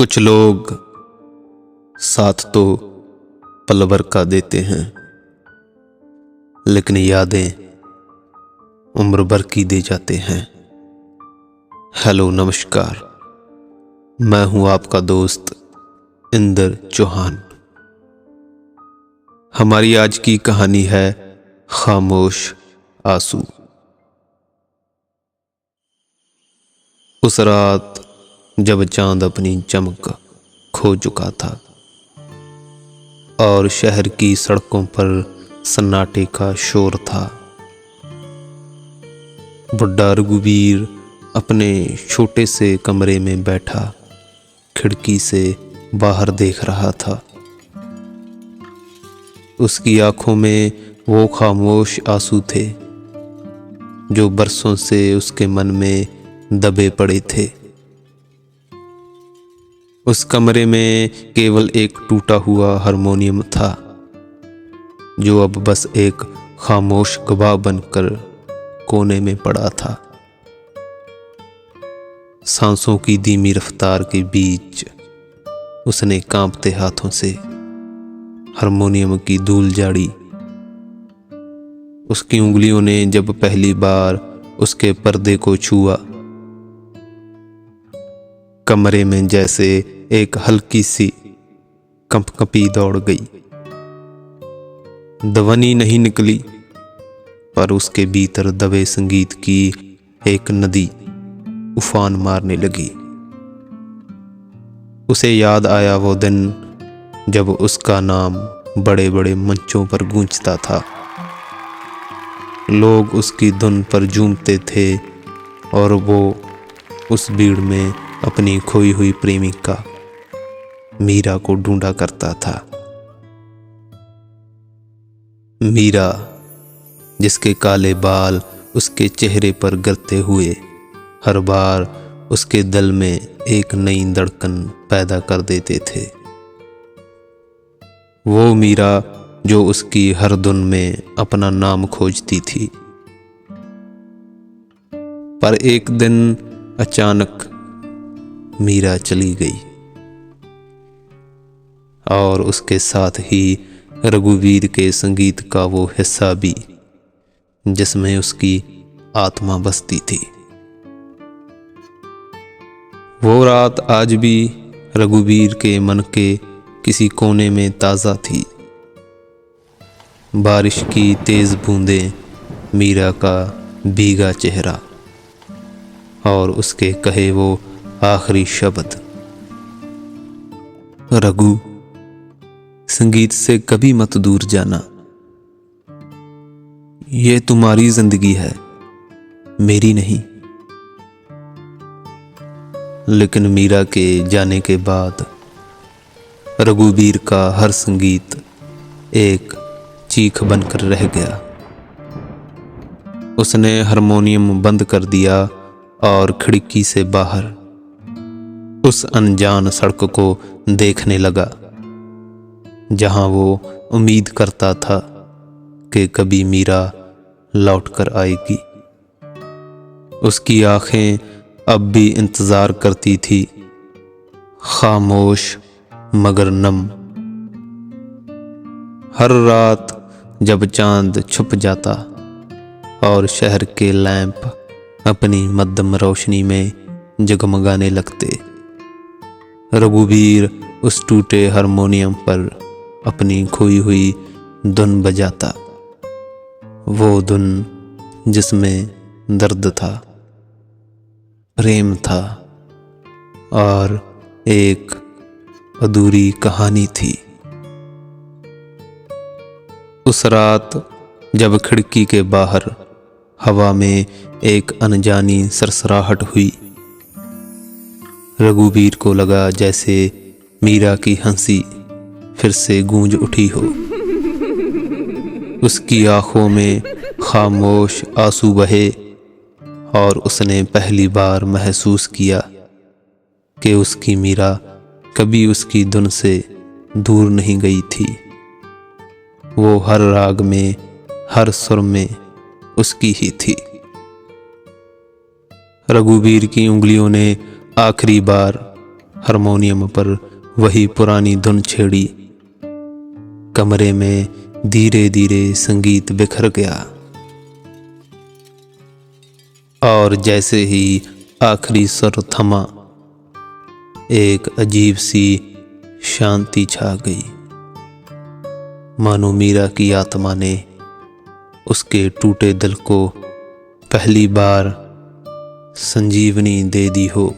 कुछ लोग साथ तो पल भर का देते हैं, लेकिन यादें उम्र भर की दे जाते हैं। हेलो नमस्कार, मैं हूं आपका दोस्त इंदर चौहान। हमारी आज की कहानी है खामोश आंसू। उस रात जब चांद अपनी चमक खो चुका था और शहर की सड़कों पर सन्नाटे का शोर था, बुढ़ा रघुवीर अपने छोटे से कमरे में बैठा खिड़की से बाहर देख रहा था। उसकी आंखों में वो खामोश आंसू थे जो बरसों से उसके मन में दबे पड़े थे। उस कमरे में केवल एक टूटा हुआ हारमोनियम था जो अब बस एक खामोश गवाह बनकर कोने में पड़ा था। सांसों की धीमी रफ्तार के बीच उसने कांपते हाथों से हारमोनियम की धूल झाड़ी। उसकी उंगलियों ने जब पहली बार उसके पर्दे को छुआ, कमरे में जैसे एक हल्की सी कंपकपी दौड़ गई। ध्वनि नहीं निकली, पर उसके भीतर दबे संगीत की एक नदी उफान मारने लगी। उसे याद आया वो दिन जब उसका नाम बड़े बड़े मंचों पर गूंजता था। लोग उसकी धुन पर झूमते थे और वो उस भीड़ में अपनी खोई हुई प्रेमिका मीरा को ढूंढा करता था। मीरा, जिसके काले बाल उसके चेहरे पर गिरते हुए हर बार उसके दिल में एक नई धड़कन पैदा कर देते थे। वो मीरा जो उसकी हर धुन में अपना नाम खोजती थी। पर एक दिन अचानक मीरा चली गई और उसके साथ ही रघुवीर के संगीत का वो हिस्सा भी जिसमें उसकी आत्मा बसती थी। वो रात आज भी रघुवीर के मन के किसी कोने में ताज़ा थी। बारिश की तेज बूंदें, मीरा का भीगा चेहरा और उसके कहे वो आखिरी शब्द, रघु, संगीत से कभी मत दूर जाना। ये तुम्हारी जिंदगी है, मेरी नहीं। लेकिन मीरा के जाने के बाद रघुवीर का हर संगीत एक चीख बनकर रह गया। उसने हारमोनियम बंद कर दिया और खिड़की से बाहर उस अनजान सड़क को देखने लगा जहां वो उम्मीद करता था कि कभी मीरा लौट कर आएगी। उसकी आंखें अब भी इंतजार करती थी, खामोश मगर नम। हर रात जब चांद छुप जाता और शहर के लैंप अपनी मध्यम रोशनी में जगमगाने लगते, रघुवीर उस टूटे हारमोनियम पर अपनी खोई हुई धुन बजाता। वो धुन जिसमें दर्द था, प्रेम था और एक अधूरी कहानी थी। उस रात जब खिड़की के बाहर हवा में एक अनजानी सरसराहट हुई, रघुवीर को लगा जैसे मीरा की हंसी फिर से गूंज उठी हो। उसकी आंखों में खामोश आंसू बहे और उसने पहली बार महसूस किया कि उसकी मीरा कभी उसकी धुन से दूर नहीं गई थी। वो हर राग में, हर सुर में उसकी ही थी। रघुवीर की उंगलियों ने आखिरी बार हारमोनियम पर वही पुरानी धुन छेड़ी। कमरे में धीरे धीरे संगीत बिखर गया और जैसे ही आखिरी सुर थमा, एक अजीब सी शांति छा गई, मानो मीरा की आत्मा ने उसके टूटे दिल को पहली बार संजीवनी दे दी हो।